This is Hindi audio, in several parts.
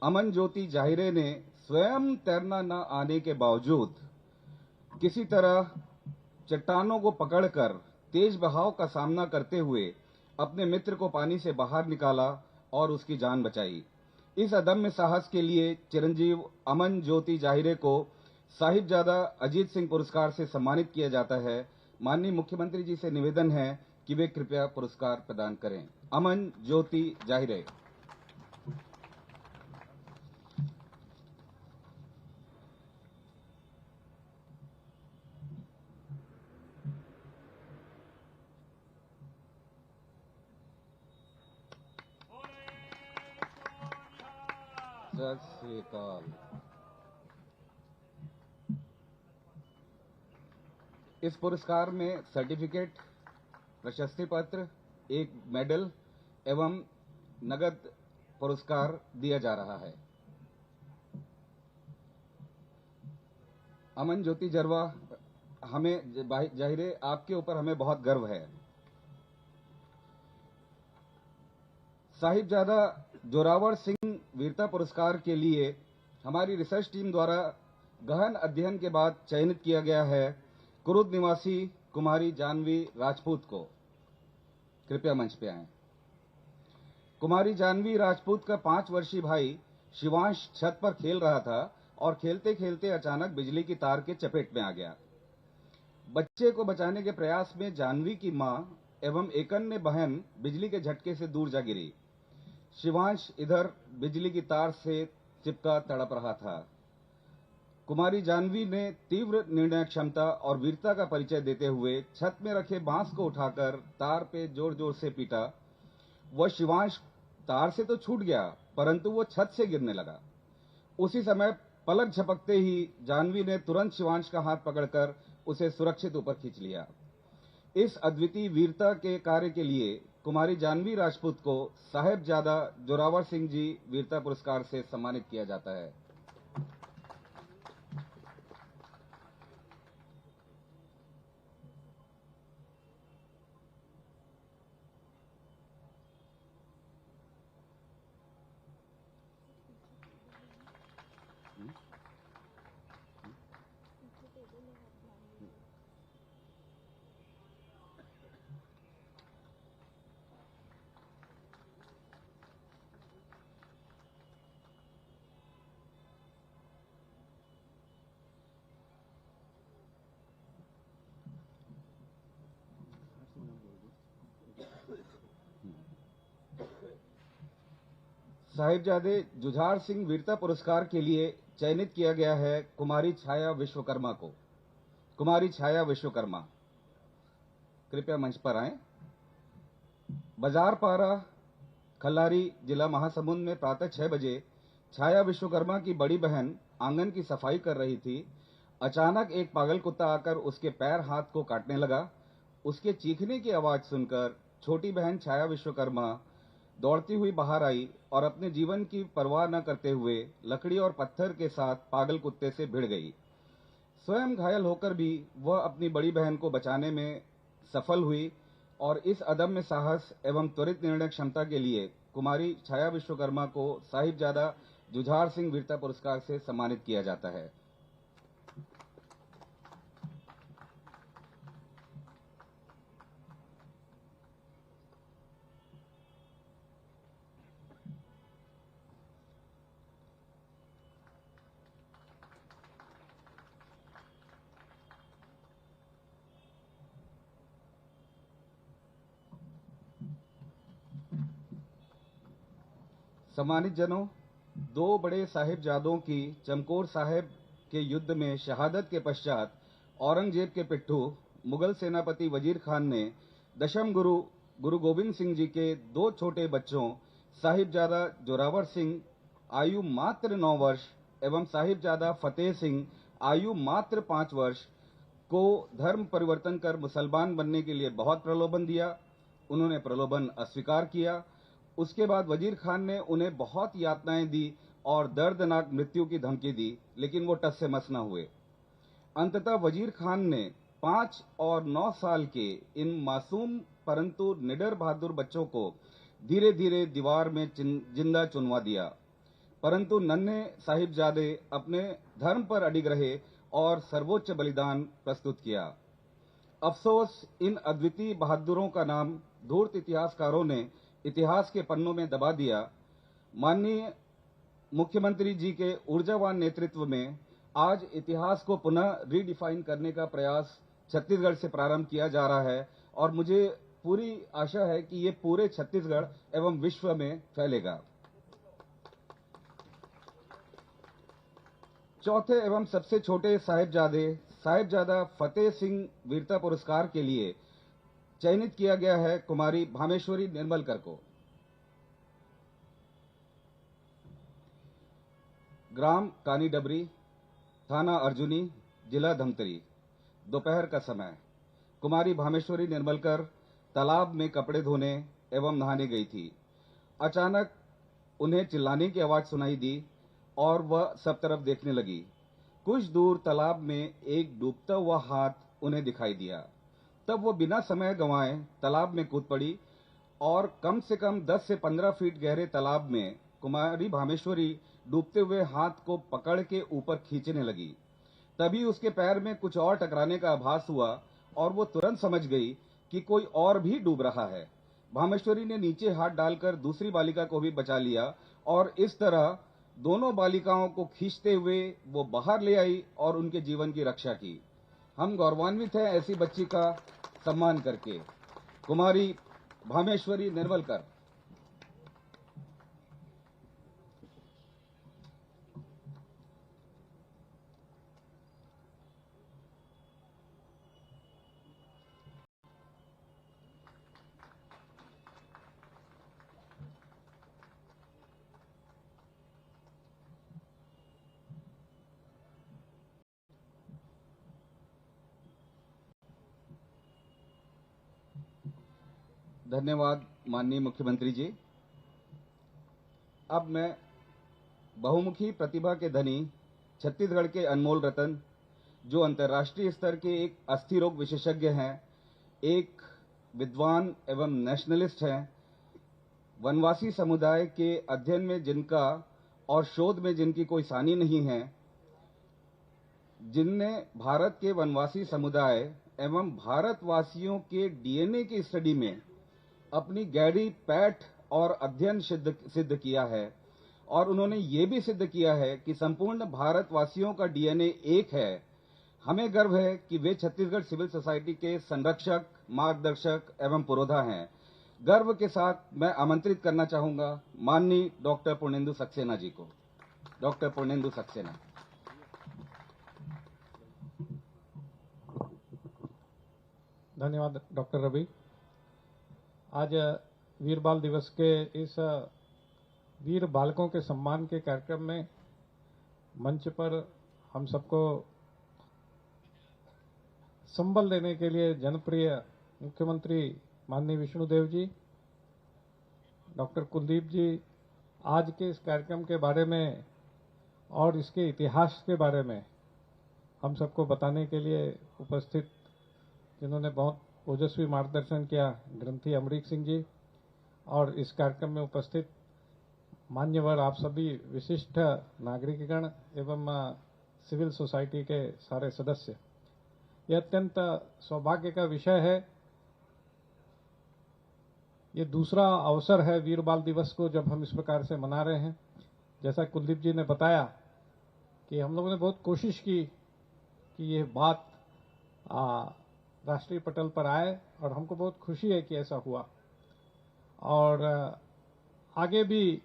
अमन ज्योति जाहिरे ने स्वयं तैरना न आने के बावजूद किसी तरह चट्टानों को पकड़कर तेज बहाव का सामना करते हुए अपने मित्र को पानी से बाहर निकाला और उसकी जान बचाई। इस अदम्य साहस के लिए चिरंजीव अमन ज्योति जाहिरे को साहिबजादा अजीत सिंह पुरस्कार से सम्मानित किया जाता है। माननीय मुख्यमंत्री जी से निवेदन है कि वे कृपया पुरस्कार प्रदान करें। अमन ज्योति जाहिरे। सत श्री अकाल। इस पुरस्कार में सर्टिफिकेट, प्रशस्ति पत्र, एक मेडल एवं नगद पुरस्कार दिया जा रहा है। अमन ज्योति जरवा, हमें जाहिरे आपके ऊपर हमें बहुत गर्व है। साहिबजादा जोरावर सिंह वीरता पुरस्कार के लिए हमारी रिसर्च टीम द्वारा गहन अध्ययन के बाद चयनित किया गया है कुरुद निवासी कुमारी जानवी राजपूत को। कृपया मंच पे आएं। कुमारी जानवी राजपूत का 5 वर्षीय भाई शिवांश छत पर खेल रहा था और खेलते खेलते अचानक बिजली की तार के चपेट में आ गया। बच्चे को बचाने के प्रयास में जानवी की मां एवं एकन्य बहन बिजली के झटके से दूर जा गिरी। शिवांश इधर बिजली की तार से चिपका तड़प रहा था। कुमारी जानवी ने तीव्र निर्णय क्षमता और वीरता का परिचय देते हुए छत में रखे बांस को उठाकर तार पे जोर जोर से पीटा। वह शिवांश तार से तो छूट गया, परंतु वो छत से गिरने लगा। उसी समय पलक झपकते ही जानवी ने तुरंत शिवांश का हाथ पकड़कर उसे सुरक्षित ऊपर खींच लिया। इस अद्वितीय वीरता के कार्य के लिए कुमारी जानवी राजपूत को साहिबजादा जोरावर सिंह जी वीरता पुरस्कार से सम्मानित किया जाता है। साहिबजादे जुझार सिंह वीरता पुरस्कार के लिए चयनित किया गया है कुमारी छाया विश्वकर्मा को। कुमारी छाया विश्वकर्मा, कृपया मंच पर आएं। बाजारपारा, खल्लारी, जिला महासमुंद में प्रातः 6 बजे छाया विश्वकर्मा की बड़ी बहन आंगन की सफाई कर रही थी। अचानक एक पागल कुत्ता आकर उसके पैर हाथ को काटने लगा। उसके चीखने की आवाज सुनकर छोटी बहन छाया विश्वकर्मा दौड़ती हुई बाहर आई और अपने जीवन की परवाह न करते हुए लकड़ी और पत्थर के साथ पागल कुत्ते से भिड़ गई। स्वयं घायल होकर भी वह अपनी बड़ी बहन को बचाने में सफल हुई और इस अदम्य साहस एवं त्वरित निर्णय क्षमता के लिए कुमारी छाया विश्वकर्मा को साहिबजादा जुझार सिंह वीरता पुरस्कार से सम्मानित किया जाता है। सम्मानित जनों, 2 बड़े साहिबजादों की चमकौर साहिब के युद्ध में शहादत के पश्चात औरंगजेब के पिट्ठू मुगल सेनापति वजीर खान ने दशम गुरु गोविंद सिंह जी के 2 छोटे बच्चों साहिबजादा जोरावर सिंह आयु मात्र 9 वर्ष एवं साहिबजादा फतेह सिंह आयु मात्र 5 वर्ष को धर्म परिवर्तन कर मुसलमान बनने के लिए बहुत प्रलोभन दिया। उन्होंने प्रलोभन अस्वीकार किया। उसके बाद वजीर खान ने उन्हें बहुत यातनाएं दी और दर्दनाक मृत्यु की धमकी दी, लेकिन वो टस से मस न हुए। अंततः वजीर खान ने 5 और 9 साल के इन मासूम परंतु निडर बहादुर बच्चों को धीरे धीरे दीवार में जिंदा चुनवा दिया। परंतु नन्हे साहिबजादे अपने धर्म पर अडिग रहे और सर्वोच्च बलिदान प्रस्तुत किया। अफसोस, इन अद्वितीय बहादुरों का नाम धूर्त इतिहासकारों ने इतिहास के पन्नों में दबा दिया। माननीय मुख्यमंत्री जी के ऊर्जावान नेतृत्व में आज इतिहास को पुनः रीडिफाइन करने का प्रयास छत्तीसगढ़ से प्रारंभ किया जा रहा है और मुझे पूरी आशा है कि ये पूरे छत्तीसगढ़ एवं विश्व में फैलेगा। चौथे एवं सबसे छोटे साहिबजादा फतेह सिंह वीरता पुरस्कार के लिए चयनित किया गया है कुमारी भामेश्वरी निर्मलकर को। ग्राम कानीडबरी, थाना अर्जुनी, जिला धमतरी। दोपहर का समय कुमारी भामेश्वरी निर्मलकर तालाब में कपड़े धोने एवं नहाने गई थी। अचानक उन्हें चिल्लाने की आवाज सुनाई दी और वह सब तरफ देखने लगी। कुछ दूर तालाब में एक डूबता हुआ हाथ उन्हें दिखाई दिया। तब वो बिना समय गंवाए तालाब में कूद पड़ी और कम से कम 10 से 15 फीट गहरे तालाब में कुमारी भामेश्वरी डूबते हुए हाथ को पकड़ के ऊपर खींचने लगी। तभी उसके पैर में कुछ और टकराने का आभास हुआ और वो तुरंत समझ गई कि कोई और भी डूब रहा है। भामेश्वरी ने नीचे हाथ डालकर दूसरी बालिका को भी बचा लिया और इस तरह दोनों बालिकाओं को खींचते हुए वो बाहर ले आई और उनके जीवन की रक्षा की। हम गौरवान्वित हैं ऐसी बच्ची का सम्मान करके। कुमारी भामेश्वरी निर्मलकर। धन्यवाद माननीय मुख्यमंत्री जी। अब मैं बहुमुखी प्रतिभा के धनी छत्तीसगढ़ के अनमोल रतन, जो अंतर्राष्ट्रीय स्तर के एक अस्थि रोग विशेषज्ञ हैं, एक विद्वान एवं नेशनलिस्ट हैं, वनवासी समुदाय के अध्ययन में जिनका और शोध में जिनकी कोई सानी नहीं है, जिनने भारत के वनवासी समुदाय एवं भारतवासियों के डीएनए की स्टडी में अपनी गहरी पैठ और अध्ययन सिद्ध किया है और उन्होंने ये भी सिद्ध किया है कि संपूर्ण भारतवासियों का डीएनए एक है। हमें गर्व है कि वे छत्तीसगढ़ सिविल सोसाइटी के संरक्षक, मार्गदर्शक एवं पुरोधा हैं। गर्व के साथ मैं आमंत्रित करना चाहूंगा माननीय डॉक्टर पूर्णेंदु सक्सेना जी को। डॉक्टर पूर्णेंदु सक्सेना। धन्यवाद डॉक्टर रवि। आज वीर बाल दिवस के इस वीर बालकों के सम्मान के कार्यक्रम में मंच पर हम सबको संबल देने के लिए जनप्रिय मुख्यमंत्री माननीय विष्णुदेव जी, डॉक्टर कुलदीप जी आज के इस कार्यक्रम के बारे में और इसके इतिहास के बारे में हम सबको बताने के लिए उपस्थित, जिन्होंने बहुत ओजस्वी मार्गदर्शन किया, ग्रंथी अमरीक सिंह जी, और इस कार्यक्रम में उपस्थित मान्यवर आप सभी विशिष्ट नागरिकगण एवं सिविल सोसाइटी के सारे सदस्य। यह अत्यंत सौभाग्य का विषय है। ये दूसरा अवसर है वीर बाल दिवस को जब हम इस प्रकार से मना रहे हैं। जैसा कुलदीप जी ने बताया कि हम लोगों ने बहुत कोशिश की कि ये बात राष्ट्रीय पटल पर आए और हमको बहुत खुशी है कि ऐसा हुआ। और आगे भी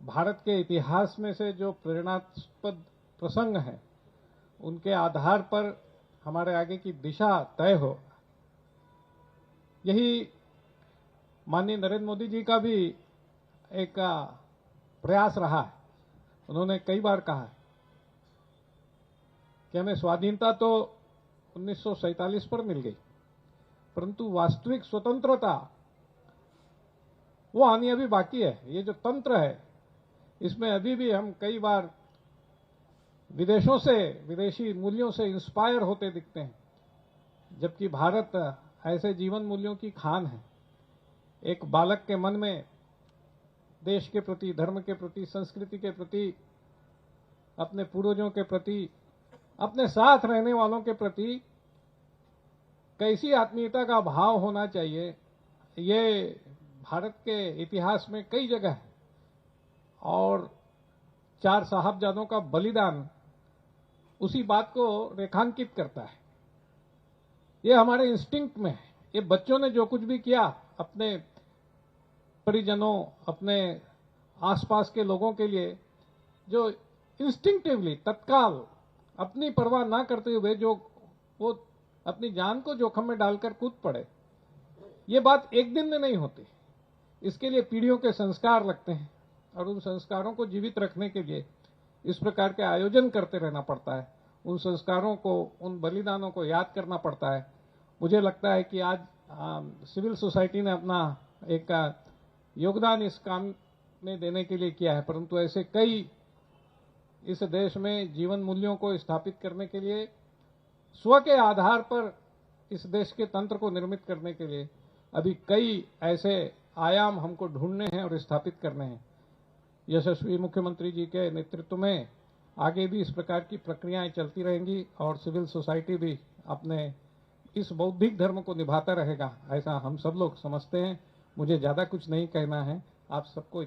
भारत के इतिहास में से जो प्रेरणास्पद प्रसंग हैं उनके आधार पर हमारे आगे की दिशा तय हो। यही माननीय नरेंद्र मोदी जी का भी एक प्रयास रहा है। उन्होंने कई बार कहा है कि हमें स्वाधीनता तो 1947 पर मिल गई, परंतु वास्तविक स्वतंत्रता वो आनी अभी बाकी है। ये जो तंत्र है इसमें अभी भी हम कई बार विदेशों से, विदेशी मूल्यों से इंस्पायर होते दिखते हैं, जबकि भारत ऐसे जीवन मूल्यों की खान है। एक बालक के मन में देश के प्रति, धर्म के प्रति, संस्कृति के प्रति, अपने पूर्वजों के प्रति, अपने साथ रहने वालों के प्रति कैसी आत्मीयता का भाव होना चाहिए, ये भारत के इतिहास में कई जगह है। और 4 साहबजादों का बलिदान उसी बात को रेखांकित करता है। ये हमारे इंस्टिंक्ट में है। ये बच्चों ने जो कुछ भी किया अपने परिजनों, अपने आसपास के लोगों के लिए, जो इंस्टिंक्टिवली, तत्काल, अपनी परवाह ना करते हुए जो वो अपनी जान को जोखिम में डालकर कूद पड़े, ये बात एक दिन में नहीं होती। इसके लिए पीढ़ियों के संस्कार लगते हैं और उन संस्कारों को जीवित रखने के लिए इस प्रकार के आयोजन करते रहना पड़ता है। उन संस्कारों को, उन बलिदानों को याद करना पड़ता है। मुझे लगता है कि आज सिविल सोसाइटी ने अपना एक योगदान इस काम में देने के लिए किया है, परंतु ऐसे कई इस देश में जीवन मूल्यों को स्थापित करने के लिए, स्व के आधार पर इस देश के तंत्र को निर्मित करने के लिए अभी कई ऐसे आयाम हमको ढूंढने हैं और स्थापित करने हैं। यशस्वी मुख्यमंत्री जी के नेतृत्व में आगे भी इस प्रकार की प्रक्रियाएं चलती रहेंगी और सिविल सोसाइटी भी अपने इस बौद्धिक धर्म को निभाता रहेगा, ऐसा हम सब लोग समझते हैं। मुझे ज्यादा कुछ नहीं कहना है। आप सबको